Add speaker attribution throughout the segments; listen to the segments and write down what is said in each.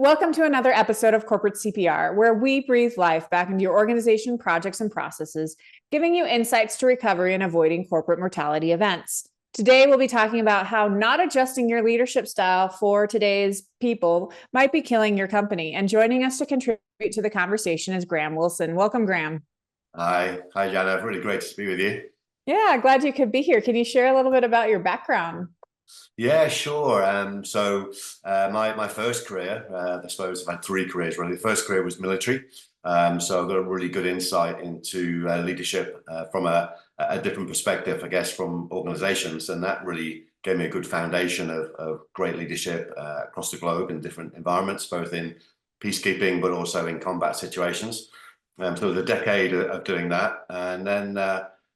Speaker 1: Welcome to another episode of Corporate CPR, where we breathe life back into your organization, projects, and processes, giving you insights to recovery and avoiding corporate mortality events. Today, we'll be talking about how not adjusting your leadership style for today's people might be killing your company. And joining us to contribute to the conversation is Graham Wilson. Welcome, Graham.
Speaker 2: Hi, Jana. Really great to be with you.
Speaker 1: Yeah, glad you could be here. Can you share a little bit about your background?
Speaker 2: Yeah, sure. My first career, I suppose I've had three careers really. The first career was military, so I've got a really good insight into leadership from a different perspective, I guess, from organizations, and that really gave me a good foundation of great leadership across the globe in different environments, both in peacekeeping but also in combat situations. So it was a decade of doing that, and then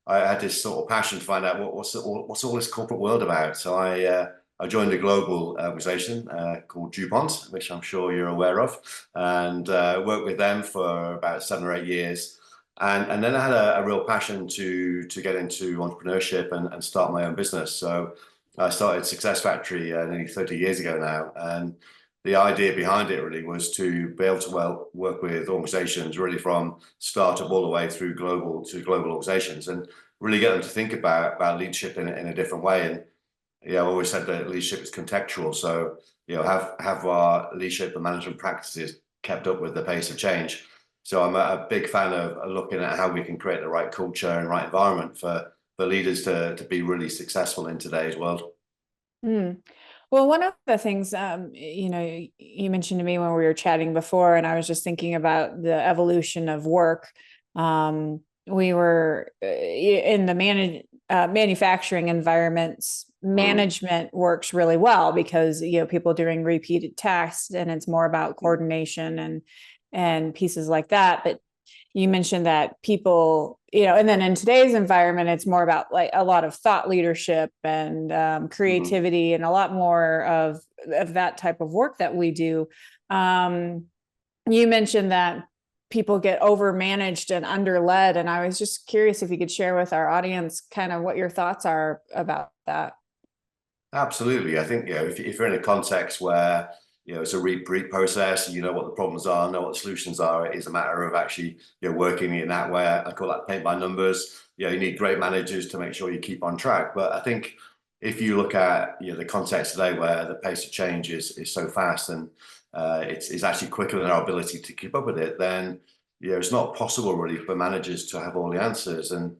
Speaker 2: I had this sort of passion to find out what's all this corporate world about. So I joined a global organization called Dupont, which I'm sure you're aware of, and worked with them for about 7 or 8 years. And then I had a real passion to get into entrepreneurship and start my own business. So I started Successfactory nearly 30 years ago now, and the idea behind it really was to be able to work with organizations really from startup all the way through global organizations, and really get them to think about leadership in a different way. And I've always said that leadership is contextual. So have our leadership and management practices kept up with the pace of change? So I'm a big fan of looking at how we can create the right culture and right environment for leaders to be really successful in today's world.
Speaker 1: Mm. Well, one of the things, you mentioned to me when we were chatting before, and I was just thinking about the evolution of work. We were in the manufacturing environments. Management works really well because people doing repeated tasks, and it's more about coordination and pieces like that. But you mentioned that people, and then in today's environment, it's more about like a lot of thought leadership and creativity and a lot more of that type of work that we do. You mentioned that people get overmanaged and underled, and I was just curious if you could share with our audience kind of what your thoughts are about that.
Speaker 2: Absolutely. I think, if you're in a context where, it's a read brief process, you know what the problems are, know what the solutions are, it is a matter of actually, working in that way. I call that paint by numbers. You need great managers to make sure you keep on track. But I think if you look at, the context today where the pace of change is so fast, and it's actually quicker than our ability to keep up with it, then, it's not possible really for managers to have all the answers. And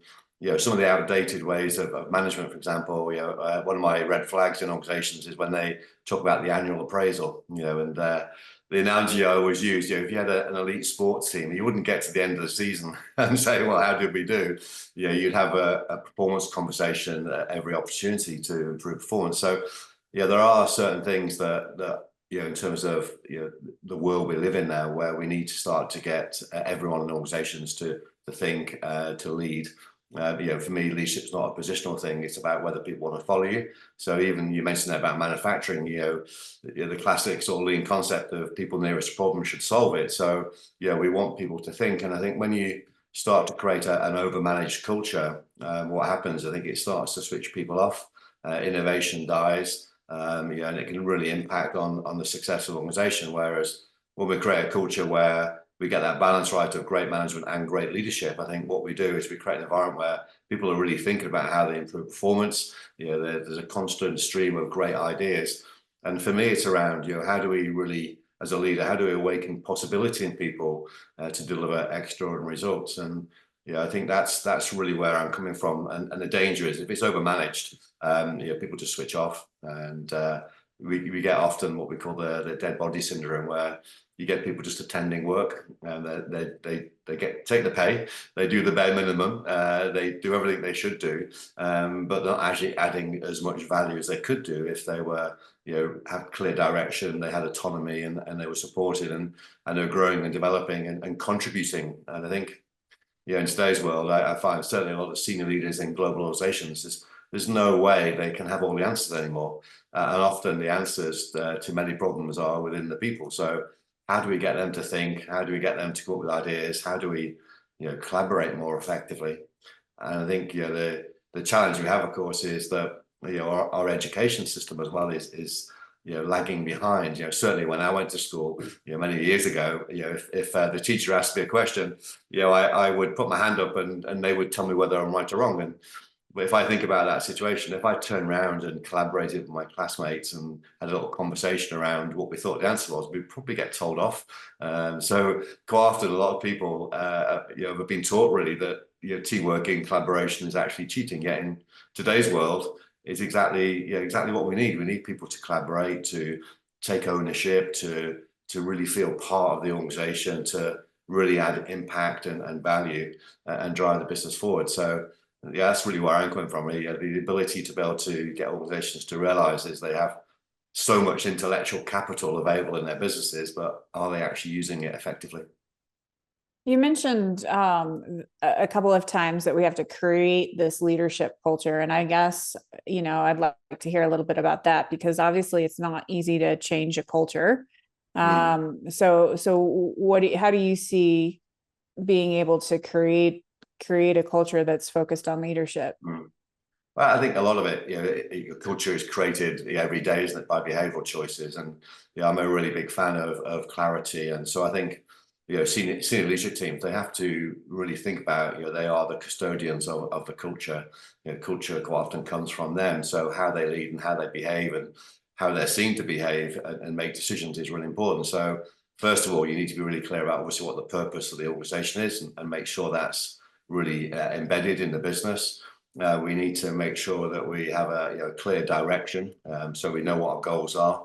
Speaker 2: some of the outdated ways of management, for example, one of my red flags in organizations is when they talk about the annual appraisal, and the analogy I always use, if you had an elite sports team, you wouldn't get to the end of the season and say, well, how did we do? You'd have a performance conversation at every opportunity to improve performance. So, there are certain things that in terms of the world we live in now, where we need to start to get everyone in organizations to think, to lead. For me, leadership is not a positional thing. It's about whether people want to follow you. So even you mentioned about manufacturing, the classic sort of lean concept of people nearest a problem should solve it. So, we want people to think. And I think when you start to create an overmanaged culture, what happens, I think it starts to switch people off. Innovation dies, and it can really impact on the success of the organization. Whereas when we create a culture where we get that balance right of great management and great leadership, I think what we do is we create an environment where people are really thinking about how they improve performance. There's a constant stream of great ideas. And for me, it's around, how do we really, as a leader, how do we awaken possibility in people to deliver extraordinary results? And I think that's really where I'm coming from. And the danger is if it's overmanaged, people just switch off. And we get often what we call the dead body syndrome, where you get people just attending work, and they take the pay, they do the bare minimum, they do everything they should do, but not actually adding as much value as they could do if they were, have clear direction, they had autonomy, and they were supported, and they were growing and developing and contributing. And I think, in today's world, I find certainly a lot of senior leaders in global organizations, there's no way they can have all the answers anymore. And often the answers to many problems are within the people. So how do we get them to think? How do we get them to come up with ideas? How do we, collaborate more effectively? And I think, the challenge we have, of course, is that our education system as well is lagging behind. Certainly when I went to school, many years ago, if the teacher asked me a question, I would put my hand up and they would tell me whether I'm right or wrong. And but if I think about that situation, if I turned around and collaborated with my classmates and had a little conversation around what we thought the answer was, we'd probably get told off. So quite often, a lot of people, have been taught really that teamwork and collaboration is actually cheating. Yet in today's world, it's exactly what we need. We need people to collaborate, to take ownership, to really feel part of the organization, to really add impact and value and drive the business forward. So yeah, that's really where I'm coming from. Really. The ability to be able to get organizations to realize is they have so much intellectual capital available in their businesses, but are they actually using it effectively?
Speaker 1: You mentioned a couple of times that we have to create this leadership culture. And I guess, I'd like to hear a little bit about that, because obviously it's not easy to change a culture.
Speaker 2: Mm.
Speaker 1: How do you see being able to create a culture that's focused on leadership?
Speaker 2: Mm. Well, I think a lot of it, your culture is created every day, isn't it, by behavioral choices. And I'm a really big fan of clarity. And so I think, senior leadership teams, they have to really think about, they are the custodians of the culture. Culture quite often comes from them. So how they lead and how they behave and how they're seen to behave and make decisions is really important. So first of all, you need to be really clear about obviously what the purpose of the organization is and make sure that's really embedded in the business. We need to make sure that we have a clear direction, so we know what our goals are,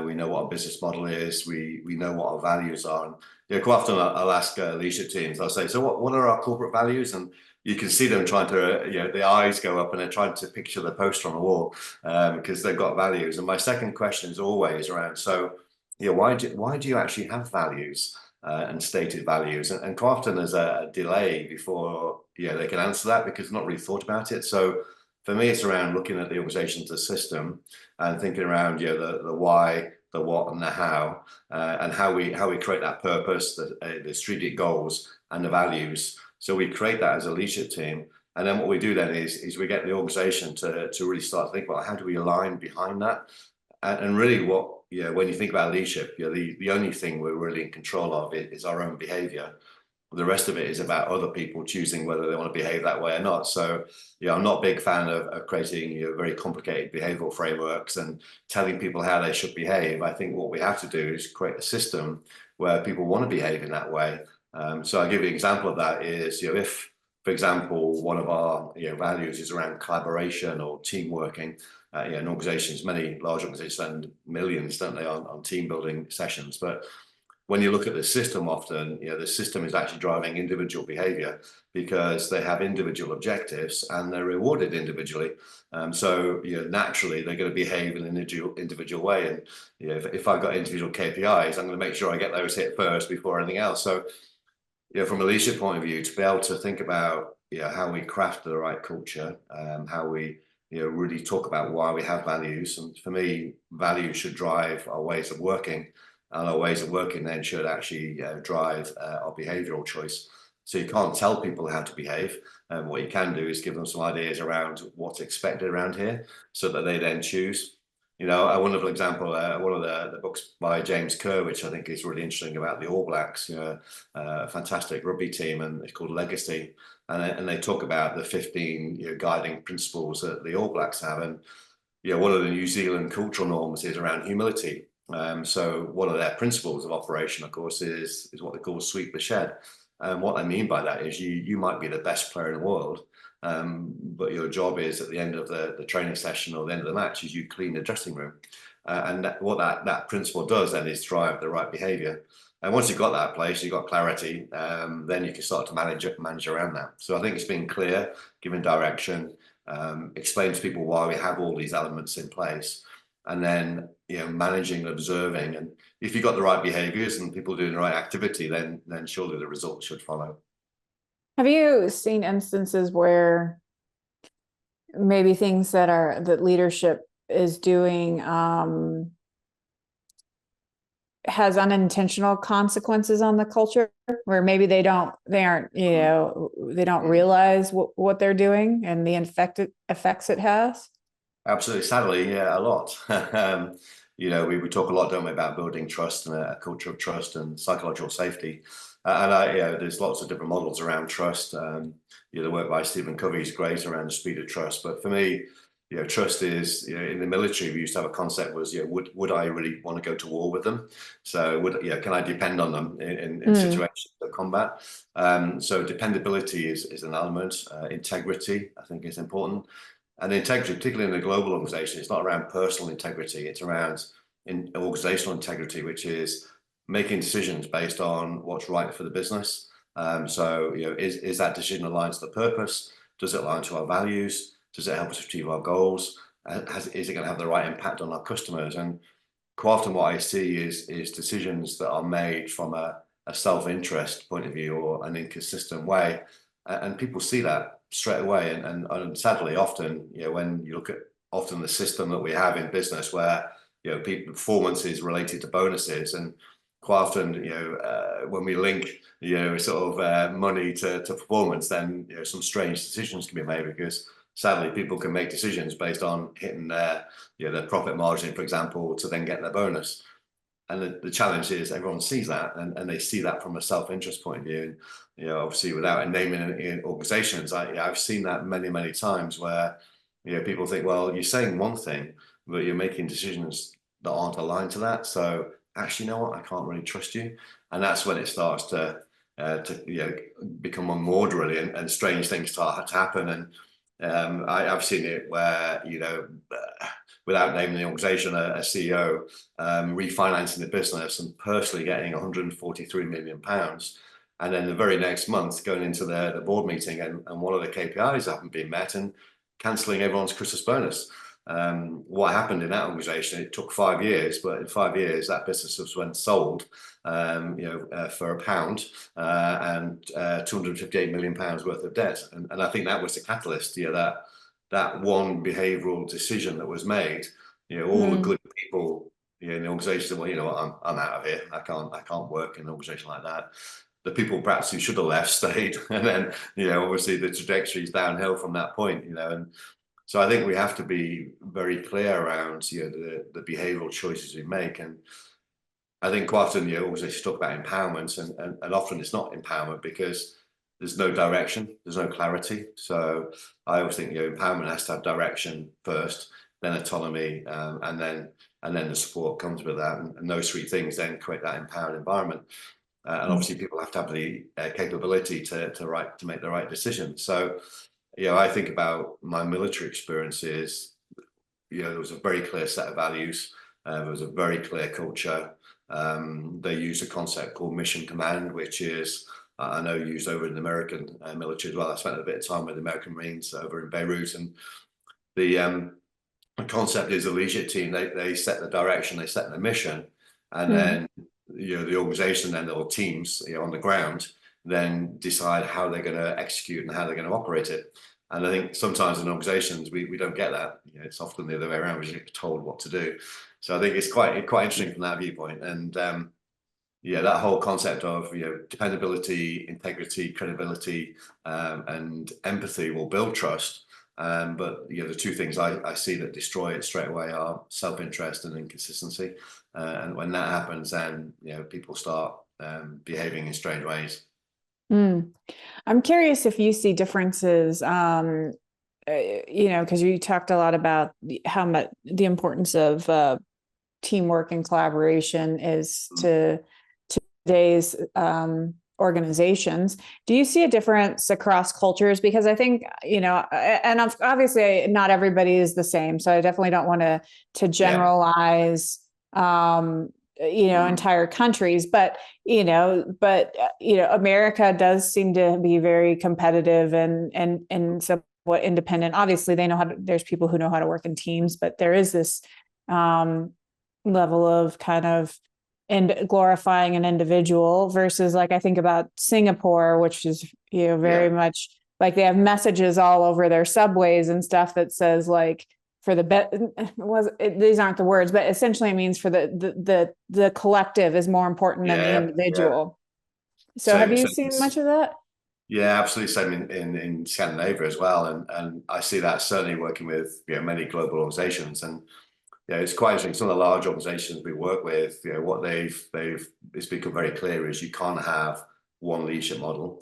Speaker 2: we know what our business model is, we know what our values are. And quite often I'll ask leadership teams, I'll say, so what are our corporate values? And you can see them trying to, the eyes go up and they're trying to picture the poster on the wall because they've got values. And my second question is always around, so why do you actually have values? And stated values, and quite often there's a delay before they can answer that because they've not really thought about it. So for me, it's around looking at the organization as a system and thinking around the why, the what, and the how, and how we create that purpose, the strategic goals, and the values. So we create that as a leadership team, and then what we do then is we get the organization to really start thinking about how do we align behind that. And really what, when you think about leadership, the only thing we're really in control of is our own behavior. The rest of it is about other people choosing whether they want to behave that way or not. So, I'm not a big fan of creating very complicated behavioral frameworks and telling people how they should behave. I think what we have to do is create a system where people want to behave in that way. So I'll give you an example of that is, if, for example, one of our values is around collaboration or team working, in organizations, many large organizations spend millions, don't they, on team building sessions. But when you look at the system, often, the system is actually driving individual behavior because they have individual objectives and they're rewarded individually. So, naturally, they're going to behave in an individual way. And if I've got individual KPIs, I'm going to make sure I get those hit first before anything else. So, from a leadership point of view, to be able to think about how we craft the right culture, how we really talk about why we have values. And for me, values should drive our ways of working, and our ways of working then should actually drive our behavioral choice. So you can't tell people how to behave. And what you can do is give them some ideas around what's expected around here so that they then choose. A wonderful example, one of the books by James Kerr, which I think is really interesting about the All Blacks, a fantastic rugby team, and it's called Legacy. And they talk about the 15 guiding principles that the All Blacks have. And one of the New Zealand cultural norms is around humility. So one of their principles of operation, of course, is what they call sweep the shed. And what I mean by that is you might be the best player in the world, but your job is at the end of the training session or the end of the match is you clean the dressing room. What that principle does then is drive the right behavior. And once you've got that place, you've got clarity, then you can start to manage around that. So I think it's being clear, giving direction, explain to people why we have all these elements in place, and then managing and observing. And if you've got the right behaviors and people doing the right activity, then surely the results should follow.
Speaker 1: Have you seen instances where maybe things that leadership is doing has unintentional consequences on the culture, where maybe they don't realize what they're doing and the effects it has?
Speaker 2: Absolutely. Sadly, yeah, a lot. we talk a lot, don't we, about building trust and a culture of trust and psychological safety. There's lots of different models around trust. The work by Stephen Covey is great around the speed of trust. But for me, trust is, in the military, we used to have a concept was, would I really want to go to war with them? So can I depend on them in situations of combat? So dependability is an element. Integrity, I think, is important. And integrity, particularly in a global organization, it's not around personal integrity. It's around organizational integrity, which is making decisions based on what's right for the business. Is that decision aligned to the purpose? Does it align to our values? Does it help us achieve our goals? Is it going to have the right impact on our customers? And quite often what I see is decisions that are made from a self-interest point of view or an inconsistent way. And people see that straight away. And sadly, often, when you look at often the system that we have in business where, people performance is related to bonuses, and quite often, when we link, sort of money to performance, then, some strange decisions can be made because sadly people can make decisions based on hitting their profit margin, for example, to then get their bonus. And the challenge is everyone sees that and they see that from a self-interest point of view. And, obviously without naming in organizations, I've seen that many, many times where, people think, well, you're saying one thing, but you're making decisions that aren't aligned to that. So actually, you know what, I can't really trust you. And that's when it starts to become unmoored really, and strange things start to happen. And I've seen it where, without naming the organization, a CEO refinancing the business and personally getting 143 million pounds. And then the very next month going into the board meeting and one of the KPIs haven't been met and cancelling everyone's Christmas bonus. What happened in that organization, it took 5 years, but in 5 years that business was when sold for £1 and 258 million pounds worth of debt. And I think that was the catalyst, that one behavioral decision that was made. All the good people in the organization said, well, I'm out of here. I can't work in an organization like that. The people perhaps who should have left stayed, and then obviously the trajectory is downhill from that point. And so I think we have to be very clear around the behavioral choices we make. And I think quite often organizations talk about empowerment, and often it's not empowerment because there's no direction, there's no clarity. So I always think empowerment has to have direction first, then autonomy, and then the support comes with that. And those three things then create that empowered environment. And obviously people have to have the capability to make the right decision. So I think about my military experiences. There was a very clear set of values. There was a very clear culture. They used a concept called mission command, which is, I know, used over in the American military as well. I spent a bit of time with the American Marines over in Beirut, and the concept is a leadership team. They set the direction, they set the mission, and then the organization, then the teams on the ground, then decide how they're going to execute and how they're going to operate it. And I think sometimes in organizations we don't get that. It's often the other way around. We just get told what to do. So I think it's quite interesting from that viewpoint. And that whole concept of dependability, integrity, credibility, and empathy will build trust. But the two things I see that destroy it straight away are self-interest and inconsistency. And when that happens, then people start behaving in strange ways.
Speaker 1: I'm curious if you see differences, because you talked a lot about how much the importance of teamwork and collaboration is to today's organizations. Do you see a difference across cultures? Because I think, and obviously not everybody is the same. So I definitely don't want to generalize, entire countries, but America does seem to be very competitive and somewhat independent. Obviously they there's people who know how to work in teams, but there is this level of kind of glorifying an individual versus, like, I think about Singapore, which is, very much like they have messages all over their subways and stuff that says, like, for the these aren't the words, but essentially it means for the collective is more important than the individual. So have you seen much of that?
Speaker 2: Yeah, absolutely. Same in Scandinavia as well. And I see that certainly working with many global organizations. And yeah, it's quite interesting. Some of the large organizations we work with, what it's become very clear is you can't have one leadership model.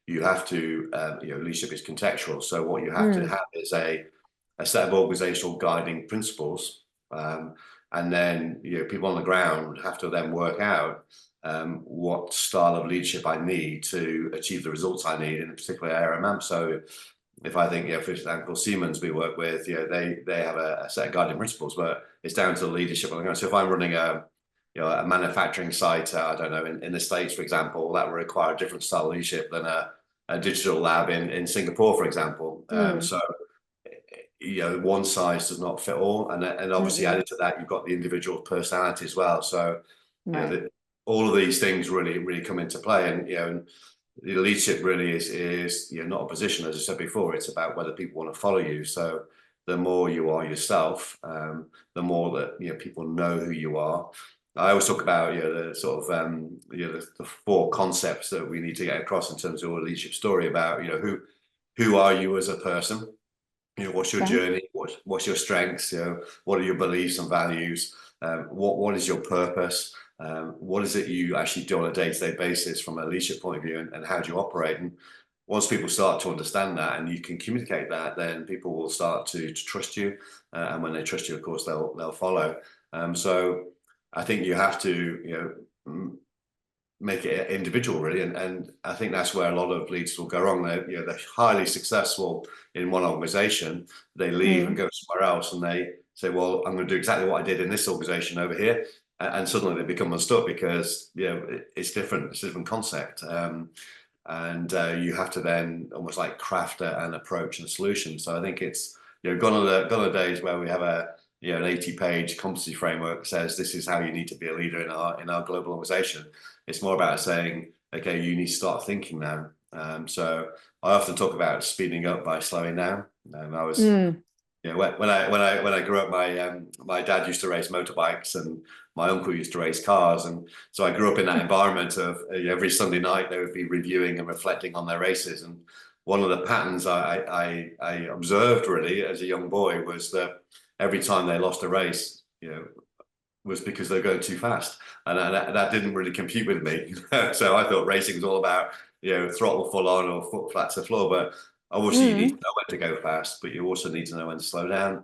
Speaker 2: You have to, leadership is contextual. So what you have to
Speaker 1: Mm,
Speaker 2: have is a set of organizational guiding principles. And then, people on the ground have to then work out what style of leadership I need to achieve the results I need in a particular area. So if I think, for example, Siemens we work with, they have a set of guiding principles, but it's down to the leadership on the ground. So if I'm running a manufacturing site, I don't know, in the States, for example, that will require a different style of leadership than a digital lab in Singapore, for example.
Speaker 1: mm,
Speaker 2: So one size does not fit all, and obviously
Speaker 1: mm-mm,
Speaker 2: added to that, you've got the individual personality as well. So
Speaker 1: right.
Speaker 2: all of these things really come into play, and and the leadership really is not a position, as I said before. It's about whether people want to follow you. So the more you are yourself, the more that people know who you are. I always talk about the sort of the four concepts that we need to get across in terms of a leadership story about who are you as a person. What's your
Speaker 1: Okay.
Speaker 2: journey? What's your strengths? What are your beliefs and values? What is your purpose? What is it you actually do on a day-to-day basis from a leadership point of view, and how do you operate? And once people start to understand that and you can communicate that, then people will start to trust you. And when they trust you, of course, they'll follow. So I think you have to, make it individual really, and I think that's where a lot of leaders will go wrong. They're highly successful in one organization, they leave and
Speaker 1: Mm,
Speaker 2: go somewhere else, and they say, well, I'm going to do exactly what I did in this organization over here, and suddenly they become unstuck because it's different. It's a different concept. And you have to then almost like craft an approach and a solution. So I think it's gone are the days where we have an 80-page competency framework that says this is how you need to be a leader in our global organization. It's more about saying, okay, you need to start thinking now. So I often talk about speeding up by slowing down. I was
Speaker 1: mm,
Speaker 2: when I grew up, my dad used to race motorbikes and my uncle used to race cars, and so I grew up in that environment of every Sunday night they would be reviewing and reflecting on their races. And one of the patterns I observed really as a young boy was that every time they lost a race, was because they're going too fast, and that didn't really compute with me. So I thought racing was all about throttle full on or foot flat to the floor, but obviously you need to
Speaker 1: mm,
Speaker 2: know when to go fast, but you also need to know when to slow down.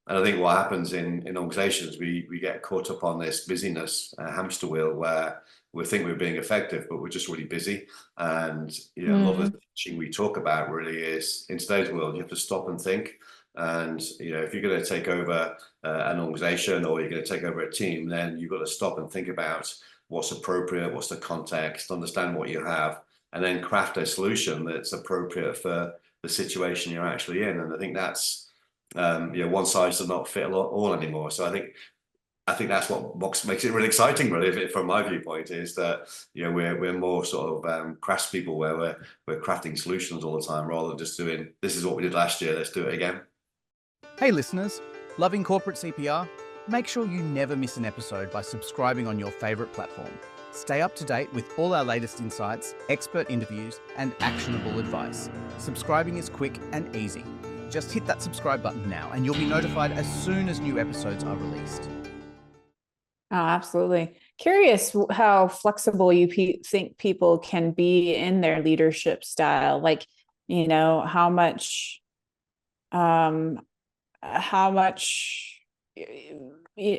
Speaker 2: And I think what happens in organizations, we get caught up on this busyness hamster wheel where we think we're being effective, but we're just really busy. And a lot of
Speaker 1: mm,
Speaker 2: the teaching we talk about really is in today's world, you have to stop and think. And if you're going to take over an organization or you're going to take over a team, then you've got to stop and think about what's appropriate, what's the context, understand what you have, and then craft a solution that's appropriate for the situation you're actually in. And I think that's one size does not fit all anymore. So I think that's what makes it really exciting, really, from my viewpoint, is that we're more sort of crafts people where we're crafting solutions all the time rather than just doing this is what we did last year, let's do it again.
Speaker 3: Hey listeners, loving corporate CPR? Make sure you never miss an episode by subscribing on your favourite platform. Stay up to date with all our latest insights, expert interviews, and actionable advice. Subscribing is quick and easy. Just hit that subscribe button now and you'll be notified as soon as new episodes are released.
Speaker 1: oh, absolutely. Curious how flexible you think people can be in their leadership style. Like, how much, um, how much
Speaker 2: Yeah.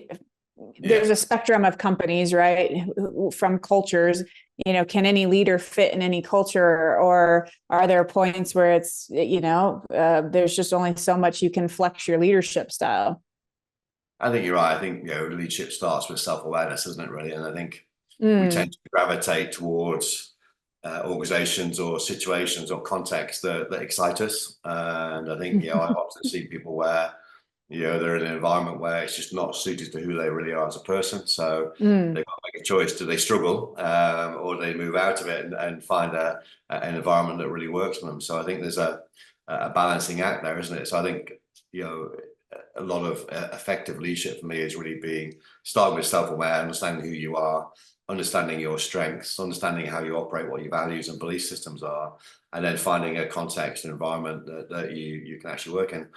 Speaker 1: there's a spectrum of companies, right? From cultures, can any leader fit in any culture, or are there points where it's, there's just only so much you can flex your leadership style?
Speaker 2: I think you're right. I think leadership starts with self-awareness, isn't it, really? And I think we tend
Speaker 1: Mm,
Speaker 2: to gravitate towards organizations or situations or contexts that excite us. And I think I often see people where they're in an environment where it's just not suited to who they really are as a person. So
Speaker 1: mm,
Speaker 2: they've got to make a choice: do they struggle, or do they move out of it and find an environment that really works for them? So I think there's a balancing act there, isn't it? So I think a lot of effective leadership for me is really being starting with self-aware, understanding who you are, understanding your strengths, understanding how you operate, what your values and belief systems are, and then finding a context and environment that you can actually work in.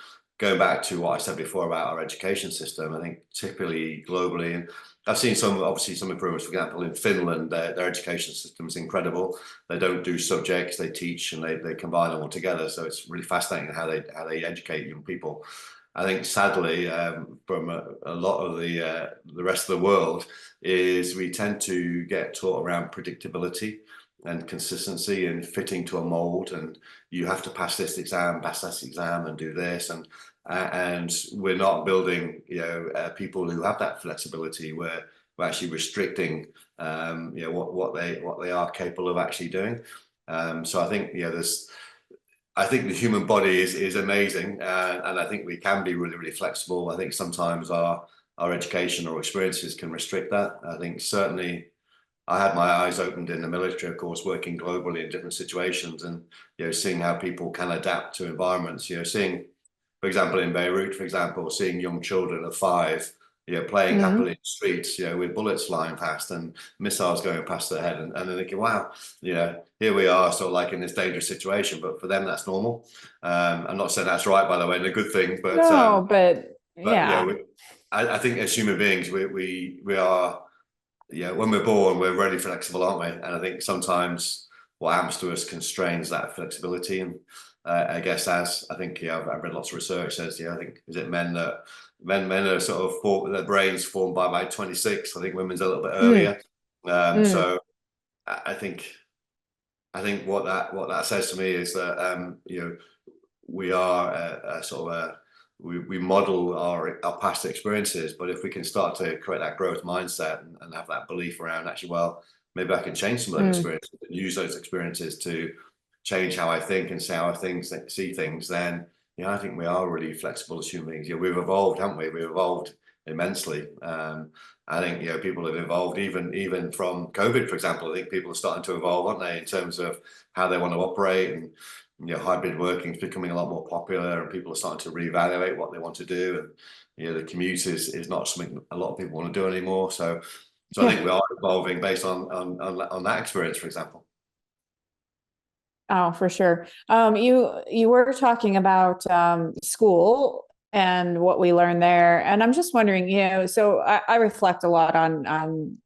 Speaker 2: going back to what I said before about our education system, I think typically globally, and I've seen obviously some improvements. For example, in Finland, their education system is incredible. They don't do subjects; they teach and they combine them all together. So it's really fascinating how they educate young people. I think sadly, from a lot of the rest of the world, is we tend to get taught around predictability and consistency and fitting to a mold, and you have to pass this exam, and do this, and we're not building, people who have that flexibility. We're actually restricting, what they are capable of actually doing. So I think, I think the human body is amazing, and I think we can be really, really flexible. I think sometimes our education or experiences can restrict that. I think certainly I had my eyes opened in the military, of course, working globally in different situations, and seeing how people can adapt to environments. Seeing, for example, in Beirut, seeing young children of 5, playing happily in the streets, with bullets flying past and missiles going past their head, and then thinking, wow, here we are, sort of like in this dangerous situation, but for them that's normal. I'm not saying that's right, by the way, and a good thing, but
Speaker 1: No, but
Speaker 2: but
Speaker 1: yeah.
Speaker 2: I think as human beings, we are. When we're born, we're really flexible, aren't we? And I think sometimes what happens to us constrains that flexibility. And I guess, as I think, I've read lots of research says, I think, is it men are sort of their brains formed by about 26. I think women's a little bit earlier. So I think what that says to me is that we are a sort of we model our past experiences, but if we can start to create that growth mindset and have that belief around, actually, well, maybe I can change some of those experiences and use those experiences to change how I think and see how I see things, then I think we are really flexible as human beings. We've evolved, haven't we? We've evolved immensely. I think people have evolved even from COVID, for example. I think people are starting to evolve, aren't they, in terms of how they want to operate, and hybrid working is becoming a lot more popular, and people are starting to reevaluate what they want to do, and the commute is not something a lot of people want to do anymore. So I think we are evolving based on that experience, for example.
Speaker 1: Oh, for sure. You were talking about school and what we learned there, and I'm just wondering, so I reflect a lot on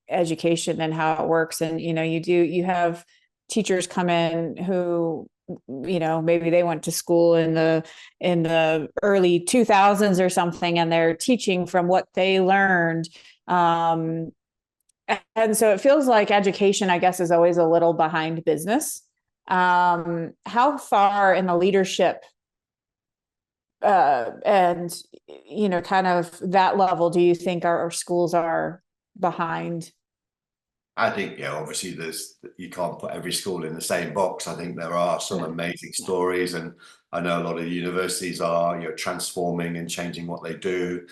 Speaker 1: education and how it works, and you have teachers come in who maybe they went to school in the early 2000s or something, and they're teaching from what they learned. And so it feels like education, I guess, is always a little behind business. How far in the leadership and kind of that level do you think our schools are behind?
Speaker 2: I think, obviously you can't put every school in the same box. I think there are some amazing stories, and I know a lot of universities are, transforming and changing what they do.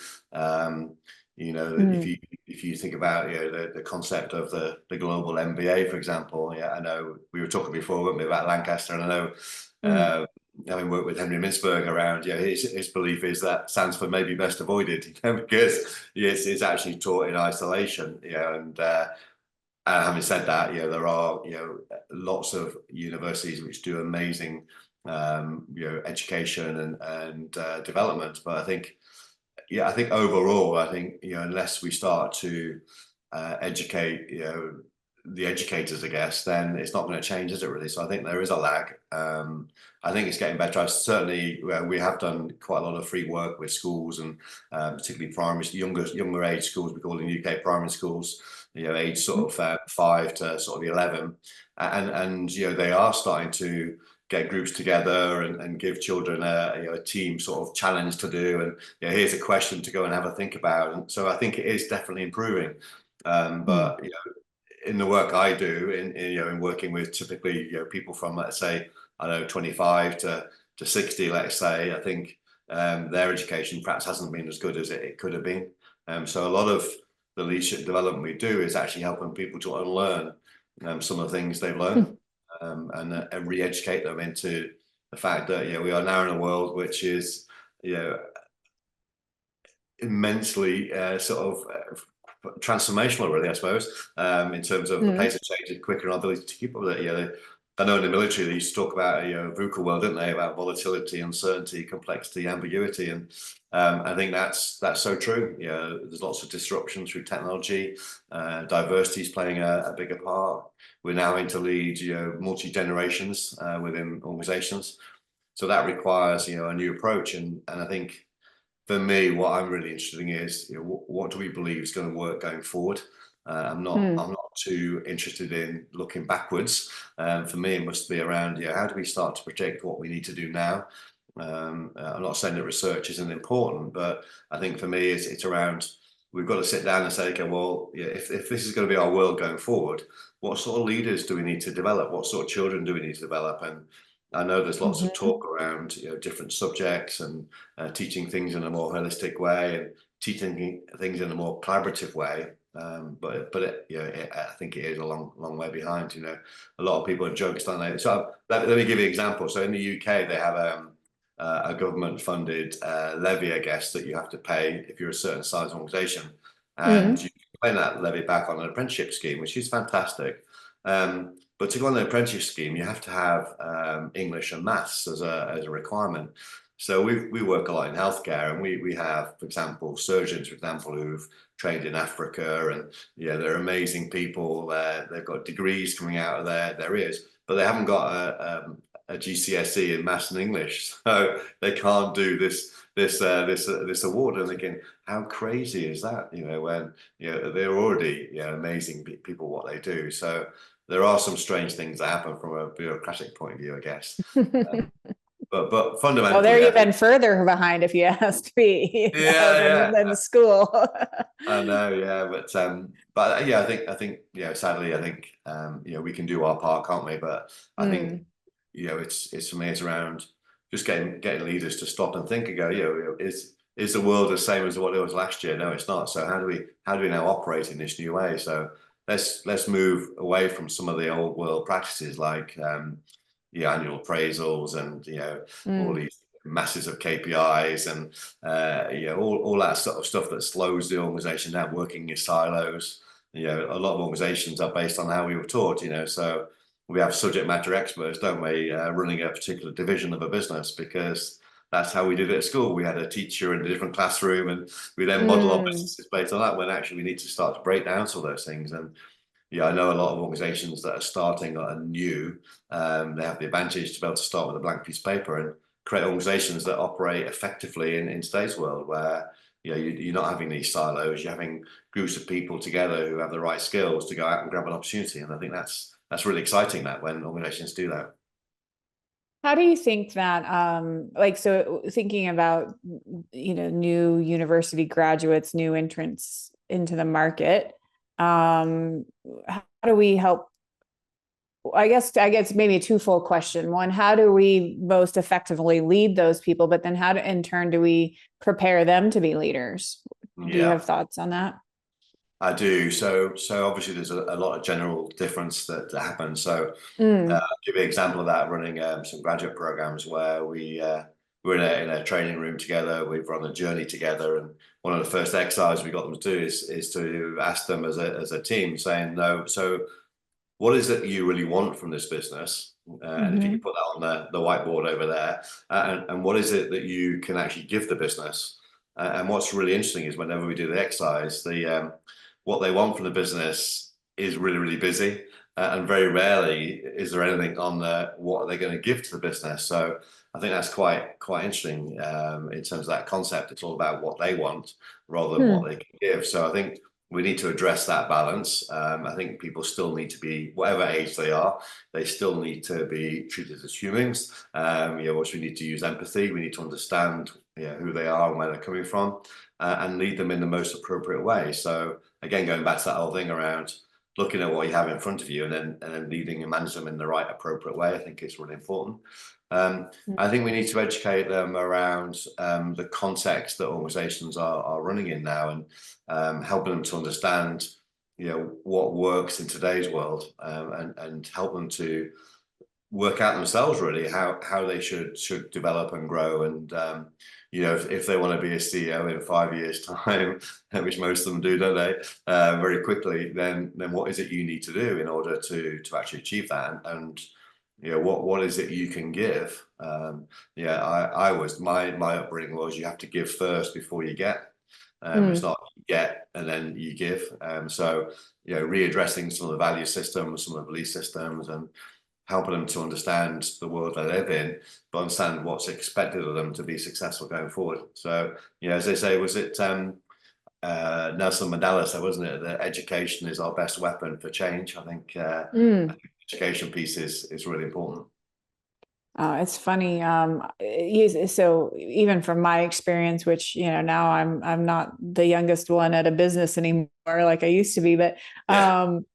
Speaker 2: If you think about, the concept of the global MBA, for example, I know we were talking before, weren't we, about Lancaster, and I know, having worked with Henry Mintzberg around, his belief is that stands for maybe best avoided, because it's actually taught in isolation, and having said that, there are lots of universities which do amazing education and development. But I think overall, unless we start to educate the educators, I guess, then it's not going to change, is it, really? So I think there is a lag. I think it's getting better. Certainly, we have done quite a lot of free work with schools, and particularly younger age schools. We call them UK primary schools. Age sort of 5 to sort of 11, and they are starting to get groups together and give children a team sort of challenge to do, and here's a question to go and have a think about. And so I think it is definitely improving. But in the work I do, in working with typically people from, let's say, I don't know, 25 to 60, let's say, I think their education perhaps hasn't been as good as it could have been. So a lot of the leadership development we do is actually helping people to unlearn some of the things they've learned, and re-educate them into the fact that we are now in a world which is immensely sort of transformational, really, I suppose, in terms of the pace of change is quicker and our ability to keep up with it. I know in the military they used to talk about VUCA world, didn't they? About volatility, uncertainty, complexity, ambiguity, and I think that's so true. There's lots of disruption through technology. Diversity is playing a bigger part. We're now into lead multi generations within organizations, so that requires a new approach. And I think for me, what I'm really interested in is what do we believe is going to work going forward. I'm not too interested in looking backwards. For me, it must be around how do we start to predict what we need to do now. I'm not saying that research isn't important, but I think for me it's around we've got to sit down and say, okay, well, if this is going to be our world going forward, what sort of leaders do we need to develop? What sort of children do we need to develop? And I know there's lots of talk around different subjects and teaching things in a more holistic way and teaching things in a more collaborative way. But I think it is a long way behind. A lot of people are jokes, don't they? So let me give you an example. So in the UK, they have a government-funded levy, I guess, that you have to pay if you're a certain size organization, and you can pay that levy back on an apprenticeship scheme, which is fantastic. But to go on the apprenticeship scheme, you have to have English and maths as a requirement. So we work a lot in healthcare, and we have, for example, surgeons, for example, who've trained in Africa, and they're amazing people. They've got degrees coming out of their ears, but they haven't got a GCSE in maths and English, so they can't do this award. And thinking, how crazy is that? When they're already amazing people what they do. So there are some strange things that happen from a bureaucratic point of view, I guess. But fundamentally,
Speaker 1: well, they're even further behind, if you ask me, than the school.
Speaker 2: I know, but yeah, I think sadly, I think we can do our part, can't we? But I think it's for me, it's around just getting leaders to stop and think and go, is the world the same as what it was last year? No, it's not. So how do we now operate in this new way? So let's move away from some of the old world practices like annual appraisals and all these masses of KPIs and all that sort of stuff that slows the organization down, working in silos. A lot of organizations are based on how we were taught, so we have subject matter experts, don't we, running a particular division of a business because that's how we did it at school. We had a teacher in a different classroom and we then model our businesses based on that, when actually we need to start to break down some of those things. And I know a lot of organizations that are starting or are new, they have the advantage to be able to start with a blank piece of paper and create organizations that operate effectively in today's world, where you're not having these silos, you're having groups of people together who have the right skills to go out and grab an opportunity. And I think that's really exciting, that when organizations do that.
Speaker 1: How do you think that, so thinking about, new university graduates, new entrants into the market, how do we help? I guess maybe a twofold question. One, how do we most effectively lead those people? But then in turn, do we prepare them to be leaders? Do you have thoughts on that?
Speaker 2: I do. So obviously there's a lot of general difference that happens. So I'll give you an example of that, running some graduate programs where we're in a training room together, we've run a journey together, and one of the first exercises we got them to do is to ask them as a team, saying, no, so what is it you really want from this business? And if you can put that on the whiteboard over there, and what is it that you can actually give the business? And what's really interesting is whenever we do the exercise, what they want from the business is really, really busy. And very rarely is there anything on what are they going to give to the business. So I think that's quite interesting in terms of that concept. It's all about what they want rather than what they can give. So I think we need to address that balance. I think people still need to be, whatever age they are, they still need to be treated as humans. Which we need to use empathy. We need to understand who they are and where they're coming from, and lead them in the most appropriate way. So again, going back to that whole thing around looking at what you have in front of you and then leading and manage them in the right appropriate way, I think is really important. I think we need to educate them around the context that organizations are running in now, and helping them to understand what works in today's world, and help them to work out themselves really how they should develop and grow. And if they want to be a CEO in 5 years' time, which most of them do, don't they, very quickly, then what is it you need to do in order to actually achieve that? And what is it you can give? I was my upbringing was you have to give first before you get. It's not you get and then you give. So readdressing some of the value systems, some of the belief systems, and helping them to understand the world they live in, but understand what's expected of them to be successful going forward. So as they say, was it Nelson Mandela said, wasn't it, that education is our best weapon for change? I think education piece is really important.
Speaker 1: It's funny. So even from my experience, which, now I'm not the youngest one at a business anymore, like I used to be, but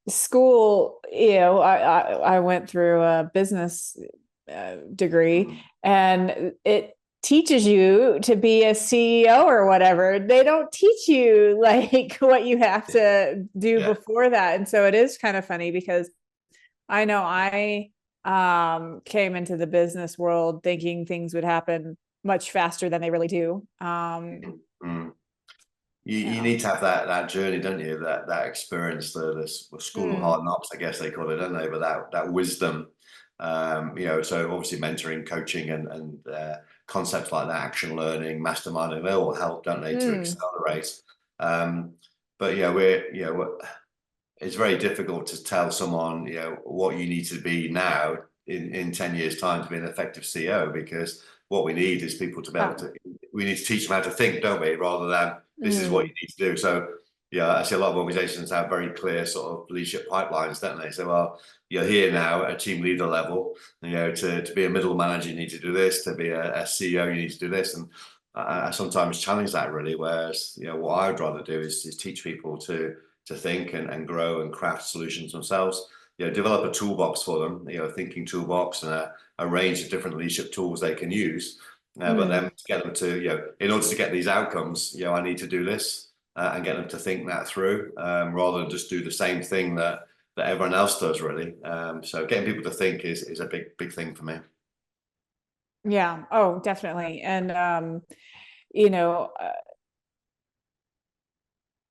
Speaker 1: school, I went through a business degree, and it teaches you to be a CEO or whatever. They don't teach you like what you have to do before that. And so it is kind of funny, because I know I came into the business world thinking things would happen much faster than they really do.
Speaker 2: You need to have that journey, don't you? That experience, the school of hard knocks, I guess they call it, don't they? But that wisdom, so obviously mentoring, coaching, and concepts like that, action learning, masterminding, they all help, don't they, to accelerate. But it's very difficult to tell someone, what you need to be now in 10 years' time to be an effective CEO, because what we need is people to be able to, we need to teach them how to think, don't we? Rather than this is what you need to do. So, I see a lot of organizations have very clear sort of leadership pipelines, don't they? So, well, you're here now at team leader level, to be a middle manager, you need to do this, to be a CEO, you need to do this. And I sometimes challenge that, really, whereas, what I would rather do is teach people to think and grow and craft solutions themselves. Develop a toolbox for them, a thinking toolbox, and a range of different leadership tools they can use. But then to get them to, in order to get these outcomes, I need to do this, and get them to think that through, rather than just do the same thing that everyone else does, really. So getting people to think is a big thing for me.
Speaker 1: Yeah. Oh, definitely. And, you know,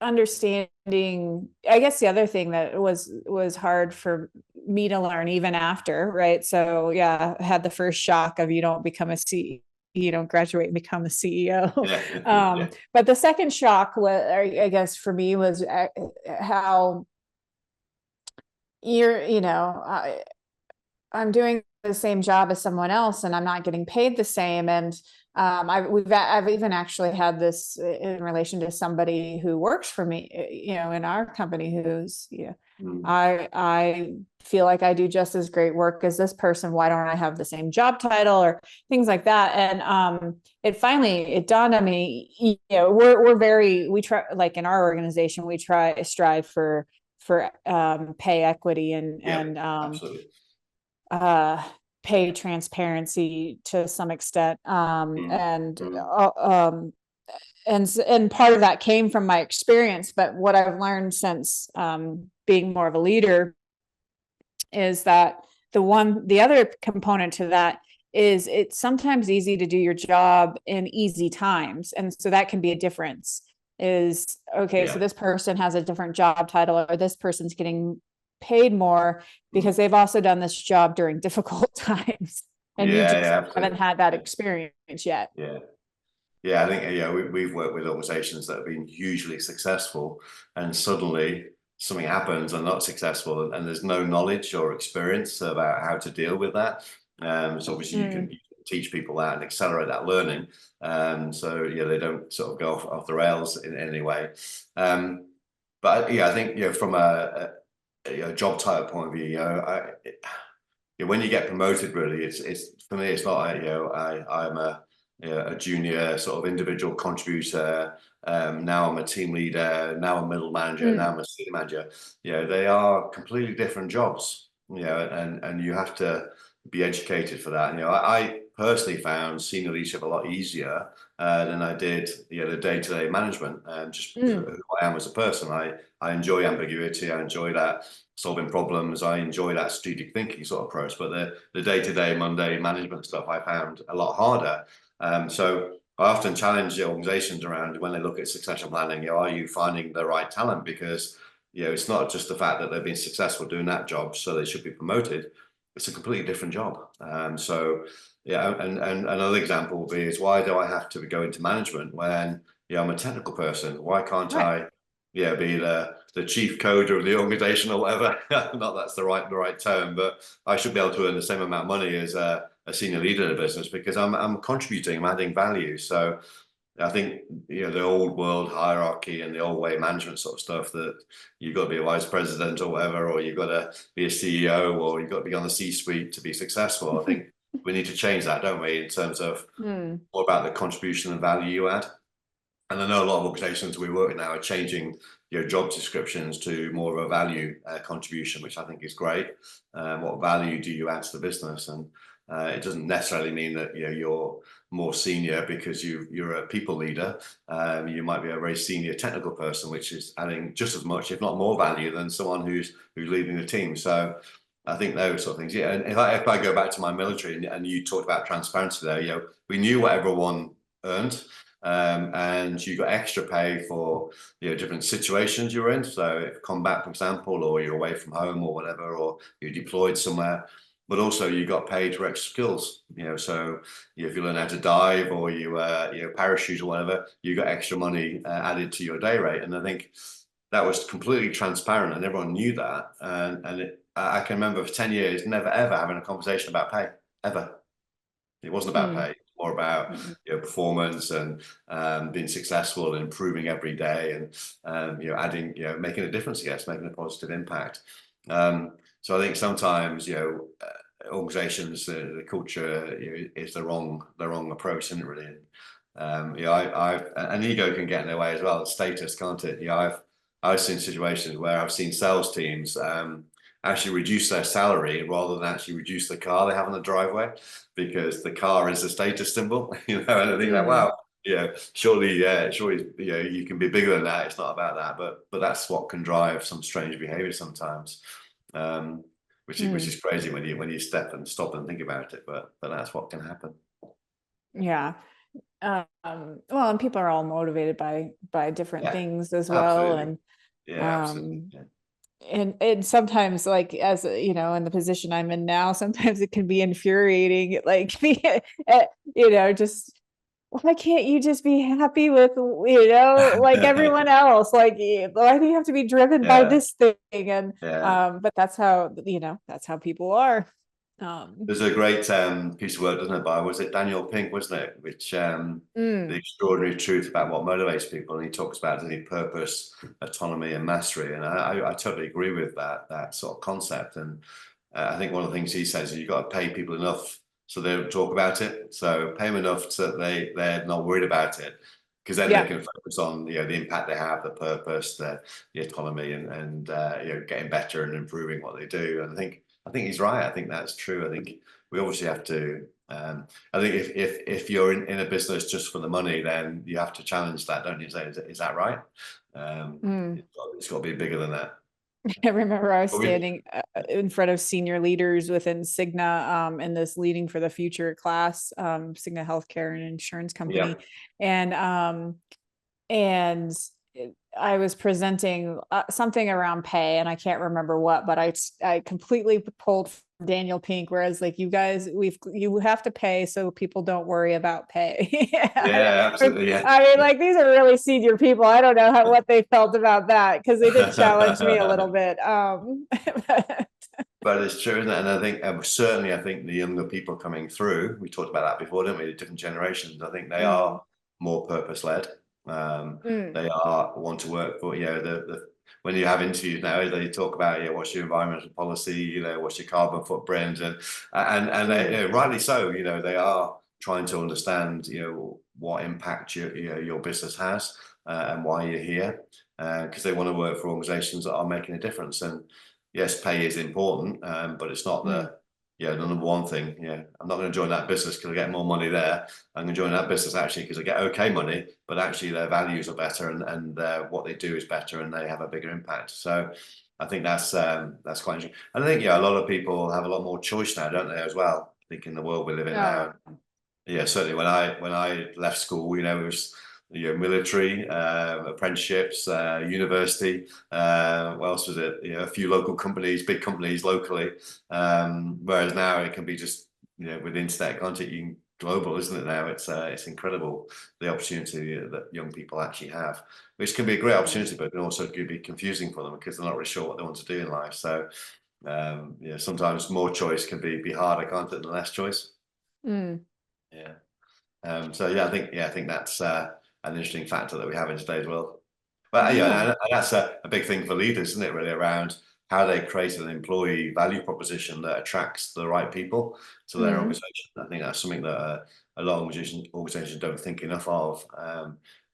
Speaker 1: understanding, I guess the other thing that was hard for me to learn even after, right? So I had the first shock of you don't graduate and become a CEO. But the second shock was, I guess for me, was how I'm doing the same job as someone else and I'm not getting paid the same. And I've even actually had this in relation to somebody who works for me, in our company, who's, I feel like I do just as great work as this person. Why don't I have the same job title, or things like that? And it dawned on me, we try, like in our organization, we strive for pay equity and
Speaker 2: Absolutely.
Speaker 1: Pay transparency to some extent. And part of that came from my experience, but what I've learned since being more of a leader is that the other component to that is it's sometimes easy to do your job in easy times, and so that can be a difference. So this person has a different job title, or this person's getting paid more because they've also done this job during difficult times, and you just haven't had that experience yet.
Speaker 2: I think we've worked with organizations that have been hugely successful, and suddenly something happens and not successful, and there's no knowledge or experience about how to deal with that. So obviously you can teach people that and accelerate that learning, so they don't sort of go off the rails in any way. But I think from a job title point of view, when you get promoted, really, it's for me, it's not I'm a junior sort of individual contributor. Now I'm a team leader. Now I'm a middle manager. Now I'm a senior manager. They are completely different jobs. And you have to be educated for that. I personally found senior leadership a lot easier than I did the day-to-day management, and just who I am as a person. I enjoy ambiguity. I enjoy that solving problems. I enjoy that strategic thinking sort of approach. But the day-to-day, mundane management stuff I found a lot harder. So I often challenge the organizations around, when they look at succession planning, are you finding the right talent? Because it's not just the fact that they've been successful doing that job, so they should be promoted. it's a completely different job. So yeah, and another example will be is why do I have to go into management when I'm a technical person? Why can't
Speaker 1: Right.
Speaker 2: I be the chief coder of the organization or whatever? Not that's the right term, but I should be able to earn the same amount of money as a senior leader in a business because I'm contributing, I'm adding value. So I think the old world hierarchy and the old way management sort of stuff that you've got to be a vice president or whatever, or you've got to be a CEO, or you've got to be on the C-suite to be successful. I think we need to change that, don't we, in terms of more about the contribution and value you add. And I know a lot of organizations we work with now are changing job descriptions to more of a value contribution, which I think is great. What value do you add to the business? And it doesn't necessarily mean that you're more senior because you're a people leader. You might be a very senior technical person, which is adding just as much, if not more, value than someone who's leading the team. So I think those sort of things. Yeah, and if I go back to my military, and you talked about transparency there, we knew what everyone earned. And you got extra pay for different situations you're in. So if combat, for example, or you're away from home or whatever, or you're deployed somewhere, but also you got paid for extra skills. So if you learn how to dive or you parachute or whatever, you got extra money added to your day rate. And I think that was completely transparent, and everyone knew that. And I can remember for 10 years never ever having a conversation about pay ever. It wasn't about pay. More about performance and being successful and improving every day and adding making a difference, I guess, making a positive impact. So I think sometimes organizations, the culture is the wrong approach, isn't it, really? An ego can get in their way as well. Status, can't it? I've seen situations where I've seen sales teams actually reduce their salary rather than actually reduce the car they have on the driveway, because the car is a status symbol, and I think that, wow, surely you can be bigger than that. It's not about that, but that's what can drive some strange behavior sometimes, which is crazy when you stop and think about it, but that's what can happen.
Speaker 1: Yeah. Well, and people are all motivated by different things as well.
Speaker 2: Absolutely.
Speaker 1: And
Speaker 2: Absolutely.
Speaker 1: and sometimes, like, as in the position I'm in now, sometimes it can be infuriating, like, just, why can't you just be happy with like everyone else? Like, why do you have to be driven by this thing? And but that's how people are.
Speaker 2: There's a great piece of work, doesn't it, by, was it Daniel Pink, wasn't it, which The Extraordinary Truth About What Motivates People, and he talks about purpose, autonomy, and mastery. And I totally agree with that sort of concept. And I think one of the things he says is you've got to pay people enough so they don't talk about it. So pay them enough so that they're not worried about it, because then they can focus on the impact they have, the purpose, the autonomy, and getting better and improving what they do. And I think he's right. I think that's true. I think we obviously have to. I think if you're in a business just for the money, then you have to challenge that, don't you? Say, is that right? It's got to be bigger than that.
Speaker 1: I remember I was standing in front of senior leaders within Cigna in this Leading for the Future class, Cigna Healthcare and Insurance Company, and I was presenting something around pay, and I can't remember what, but I completely pulled Daniel Pink, whereas, like, you guys, you have to pay so people don't worry about pay.
Speaker 2: Absolutely. Yeah.
Speaker 1: I mean, like, these are really senior people. I don't know what they felt about that, because they did challenge me a little bit.
Speaker 2: But it's true, isn't it? And I think certainly, I think the younger people coming through, we talked about that before, didn't we? The different generations. I think they are more purpose led. They want to work for when you have interviews now, they talk about what's your environmental policy, what's your carbon footprint, and they, rightly so, they are trying to understand what impact your business has and why you're here, because they want to work for organizations that are making a difference. And yes, pay is important, but it's not the number one thing. I'm not going to join that business because I get more money there. I'm going to join that business actually because I get okay money, but actually their values are better and what they do is better and they have a bigger impact. So I think that's quite interesting. And I think a lot of people have a lot more choice now, don't they, as well? I think in the world we live in now. Yeah, certainly when I left school, it was military, apprenticeships, university. What else was it? A few local companies, big companies locally. Whereas now it can be just, with internet content, you can global, isn't it now? It's incredible the opportunity that young people actually have, which can be a great opportunity, but it can also be confusing for them because they're not really sure what they want to do in life. So sometimes more choice can be harder, can't it, than less choice? Yeah. So I think that's an interesting factor that we have in today's world. But and that's a big thing for leaders, isn't it? Really, around how they create an employee value proposition that attracts the right people to their organization. I think that's something that a lot of organizations don't think enough of.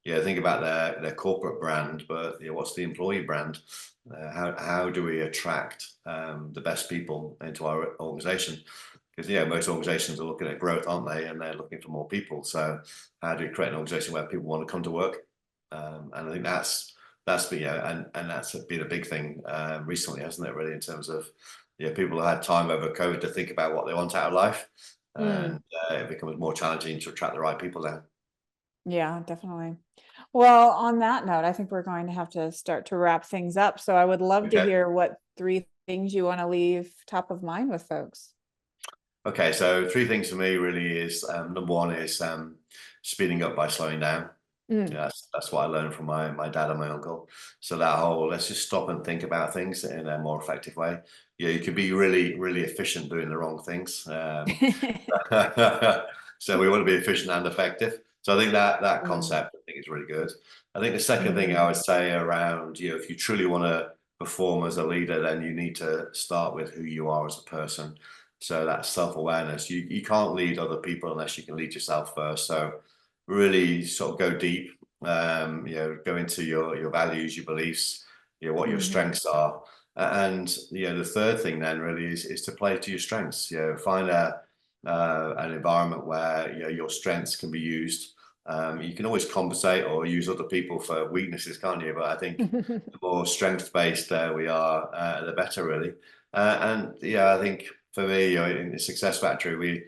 Speaker 2: Think about their corporate brand, but what's the employee brand? How do we attract the best people into our organization? Because most organizations are looking at growth, aren't they? And they're looking for more people. So how do you create an organization where people want to come to work? And I think that's been and that's been a big thing recently, hasn't it? Really, in terms of people have had time over COVID to think about what they want out of life, and it becomes more challenging to attract the right people now.
Speaker 1: Yeah, definitely. Well, on that note, I think we're going to have to start to wrap things up. So I would love to hear what 3 things you want to leave top of mind with folks.
Speaker 2: Okay, so 3 things for me really is number 1 is speeding up by slowing down. That's what I learned from my dad and my uncle. So that whole let's just stop and think about things in a more effective way. You can be really, really efficient doing the wrong things. So we want to be efficient and effective. So I think that concept I think is really good. I think the second thing I would say around if you truly want to perform as a leader, then you need to start with who you are as a person. So that's self-awareness. You can't lead other people unless you can lead yourself first. So really sort of go deep, go into your values, your beliefs, what your strengths are. And the third thing then really is to play to your strengths. Find an environment where your strengths can be used. You can always compensate or use other people for weaknesses, can't you? But I think the more strength-based we are, the better, really. And I think for me, in the Successfactory,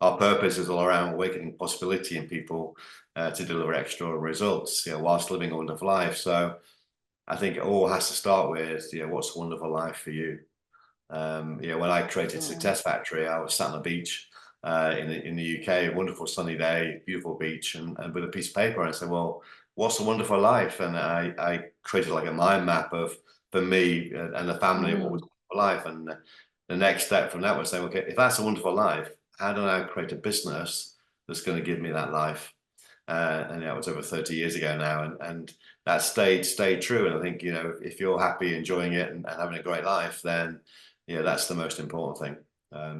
Speaker 2: our purpose is all around awakening possibility in people to deliver extraordinary results, whilst living a wonderful life. So I think it all has to start with, what's a wonderful life for you? When I created Successfactory, I was sat on the beach in the UK, a wonderful sunny day, beautiful beach, and with a piece of paper, and I said, well, what's a wonderful life? And I created like a mind map for me and the family of what was a wonderful life. And the next step from that was saying, okay, if that's a wonderful life, how do I create a business that's going to give me that life? And it was over 30 years ago now, and that stayed true. And I think if you're happy, enjoying it, and having a great life, then that's the most important thing.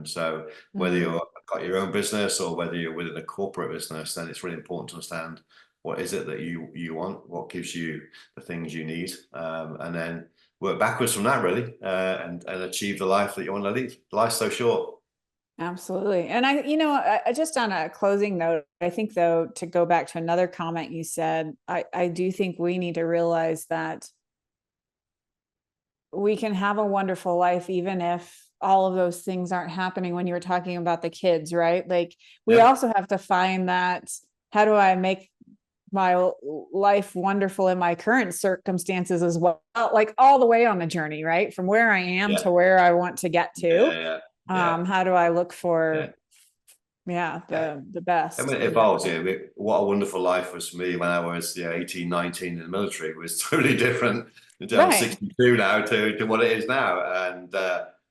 Speaker 2: So whether you've got your own business or whether you're within a corporate business, then it's really important to understand what is it that you want, what gives you the things you need, and then work backwards from that, really, and achieve the life that you want to lead. Life's so short.
Speaker 1: Absolutely. And I just on a closing note, I think though, to go back to another comment you said, I do think we need to realize that we can have a wonderful life, even if all of those things aren't happening. When you were talking about the kids, right? Like we also have to find that, how do I make my life wonderful in my current circumstances as well, like all the way on the journey, right? From where I am to where I want to get to. How do I look for the best?
Speaker 2: I mean, it evolves. What a wonderful life was for me when I was 18, 19 in the military was totally different. I'm 62 now to what it is now, and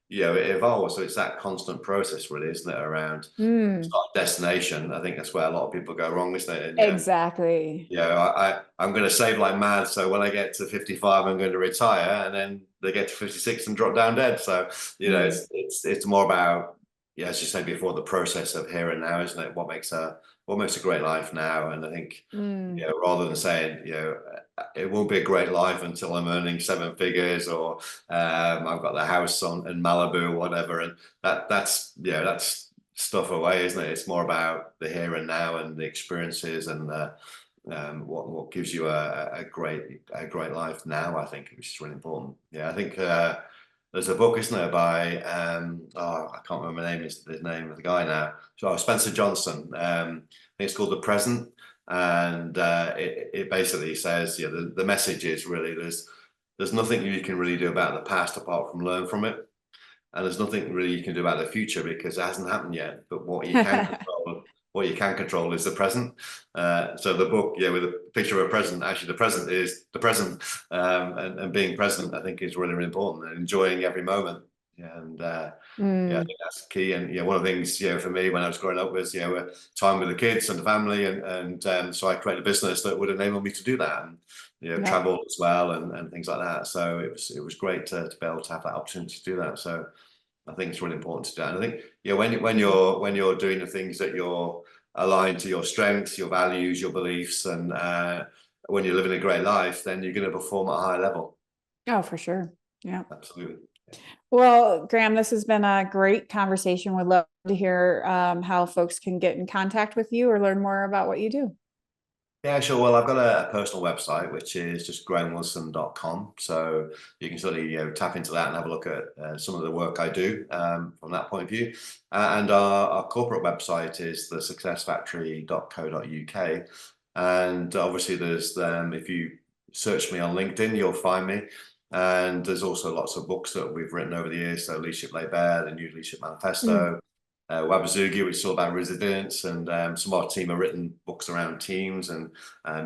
Speaker 2: it evolves. So it's that constant process, really, isn't it? Around it's not a destination. I think that's where a lot of people go wrong, isn't it? And,
Speaker 1: exactly.
Speaker 2: I'm going to save like mad. So when I get to 55, I'm going to retire, and then they get to 56 and drop down dead. So it's more about as you said before, the process of here and now, isn't it? What makes a great life now? And I think rather than saying it won't be a great life until I'm earning 7 figures or I've got the house in Malibu or whatever, and that's stuff away, isn't it? It's more about the here and now and the experiences and what gives you a great life now, I think, which is really important. I think there's a book, isn't there, by I can't remember the name of the guy now. So Spencer Johnson. I think it's called The Present. And it basically says, yeah, the message is really there's nothing you can really do about the past apart from learn from it. And there's nothing really you can do about the future because it hasn't happened yet. But what you can control is the present. So the book, yeah, with a picture of a present, actually the present is the present, and being present, I think, is really, really important, and enjoying every moment. And yeah, I think that's key. And yeah, one of the things, for me when I was growing up was, time with the kids and the family, and so I created a business that would enable me to do that, and
Speaker 1: Yep.
Speaker 2: travel as well, and things like that. So it was great to be able to have that opportunity to do that. So I think it's really important to do. And I think, when you're doing the things that you're aligned to your strengths, your values, your beliefs, and when you're living a great life, then you're going to perform at a high level.
Speaker 1: Oh, for sure. Yeah.
Speaker 2: Absolutely.
Speaker 1: Well, Graham, this has been a great conversation. Would love to hear how folks can get in contact with you or learn more about what you do.
Speaker 2: Yeah, sure. Well, I've got a personal website, which is just grahamwilson.com. So you can certainly tap into that and have a look at some of the work I do from that point of view. And our corporate website is the successfactory.co.uk. And obviously there's if you search me on LinkedIn, you'll find me. And there's also lots of books that we've written over the years. So Leadership Laid Bare, the New Leadership Manifesto. Wabazugi, which is all about resilience, and some of our team have written books around teams and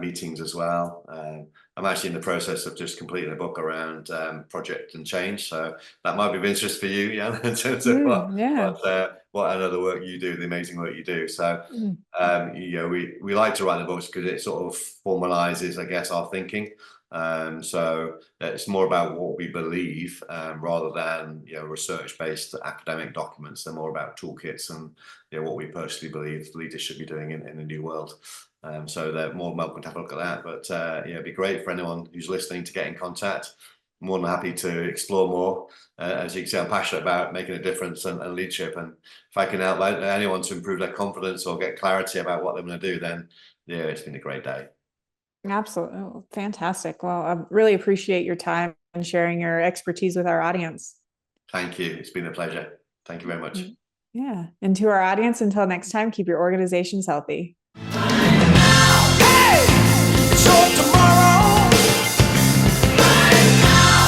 Speaker 2: meetings as well. I'm actually in the process of just completing a book around project and change, so that might be of interest for you, yeah, in terms of what another work you do, the amazing work you do. So we like to write the books because it sort of formalizes, I guess, our thinking. So it's more about what we believe rather than research-based academic documents. They're more about toolkits and what we personally believe leaders should be doing in the new world. So they're more than welcome to have a look at that. But it'd be great for anyone who's listening to get in contact. I'm more than happy to explore more. As you can see, I'm passionate about making a difference and leadership. And if I can help anyone to improve their confidence or get clarity about what they're going to do, then it's been a great day.
Speaker 1: Absolutely. Oh, fantastic. Well, I really appreciate your time and sharing your expertise with our audience.
Speaker 2: Thank you. It's been a pleasure. Thank you very much.
Speaker 1: Yeah. And to our audience, until next time, keep your organizations healthy.